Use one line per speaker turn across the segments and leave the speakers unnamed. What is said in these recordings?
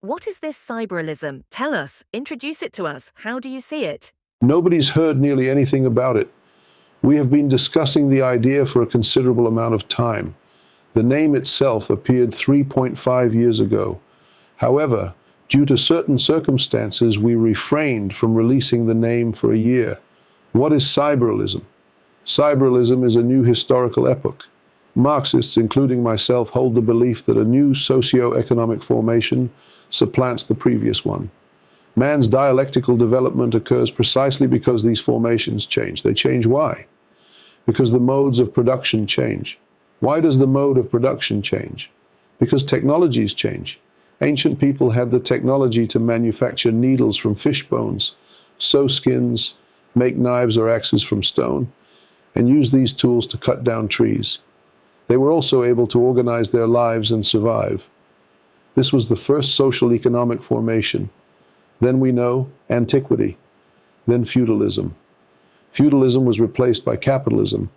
What is this cyberalism? Tell us, introduce it to us. How do you see it?
Nobody's heard nearly anything about it. We have been discussing the idea for a considerable amount of time. The name itself appeared 3.5 years ago. However, due to certain circumstances, we refrained from releasing the name for a year. What is cyberalism? Cyberalism is a new historical epoch. Marxists, including myself, hold the belief that a new socio-economic formation supplants the previous one. Man's dialectical development occurs precisely because these formations change. They change why? Because the modes of production change. Why does the mode of production change? Because technologies change. Ancient people had the technology to manufacture needles from fish bones, sew skins, make knives or axes from stone, and use these tools to cut down trees. They were also able to organize their lives and survive. This was the first social economic formation. Then we know antiquity, then feudalism. Feudalism was replaced by capitalism.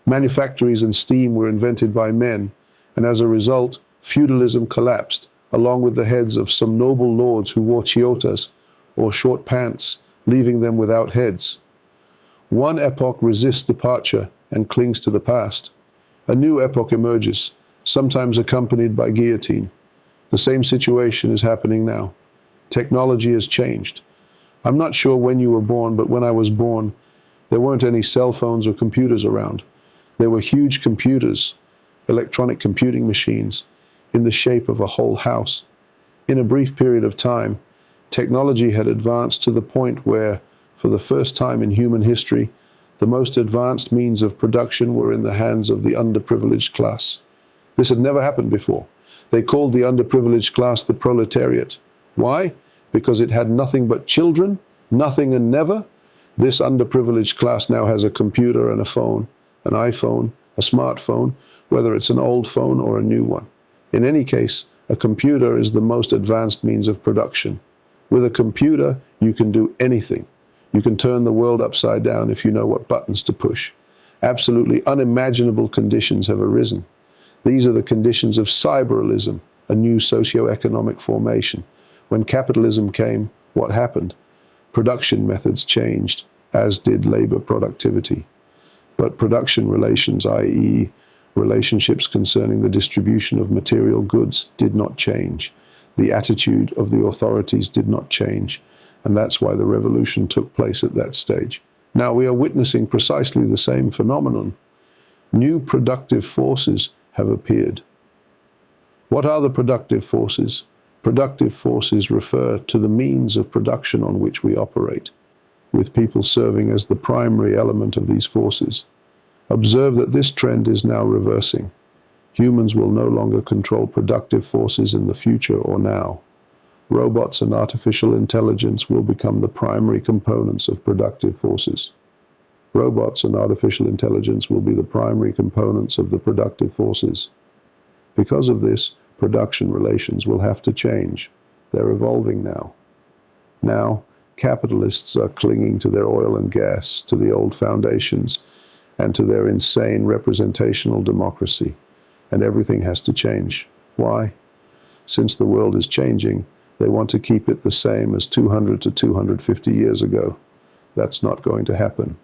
Manufactories and steam were invented by men, and as a result, feudalism collapsed, along with the heads of some noble lords who wore ciotas, or short pants, leaving them without heads. One epoch resists departure and clings to the past. A new epoch emerges, sometimes accompanied by guillotine. The same situation is happening now. Technology has changed. I'm not sure when you were born, but when I was born, there weren't any cell phones or computers around. There were huge computers, electronic computing machines, in the shape of a whole house. In a brief period of time, technology had advanced to the point where, for the first time in human history, the most advanced means of production were in the hands of the underprivileged class. This had never happened before. They called the underprivileged class the proletariat. Why? Because it had nothing but children, nothing and never. This underprivileged class now has a computer and a phone, an iPhone, a smartphone, whether it's an old phone or a new one. In any case, a computer is the most advanced means of production. With a computer, you can do anything. You can turn the world upside down if you know what buttons to push. Absolutely unimaginable conditions have arisen. These are the conditions of cyberalism, a new socio-economic formation. When capitalism came, what happened? Production methods changed, as did labor productivity. But production relations, i.e., relationships concerning the distribution of material goods, did not change. The attitude of the authorities did not change, and that's why the revolution took place at that stage. Now we are witnessing precisely the same phenomenon. New productive forces have appeared. What are the productive forces? Productive forces refer to the means of production on which we operate, with people serving as the primary element of these forces. Observe that this trend is now reversing. Humans will no longer control productive forces in the future or now. Robots and artificial intelligence will become the primary components of productive forces. Robots and artificial intelligence will be the primary components of the productive forces. Because of this, production relations will have to change. They're evolving now. Now, capitalists are clinging to their oil and gas, to the old foundations, and to their insane representational democracy. And everything has to change. Why? Since the world is changing, they want to keep it the same as 200 to 250 years ago. That's not going to happen.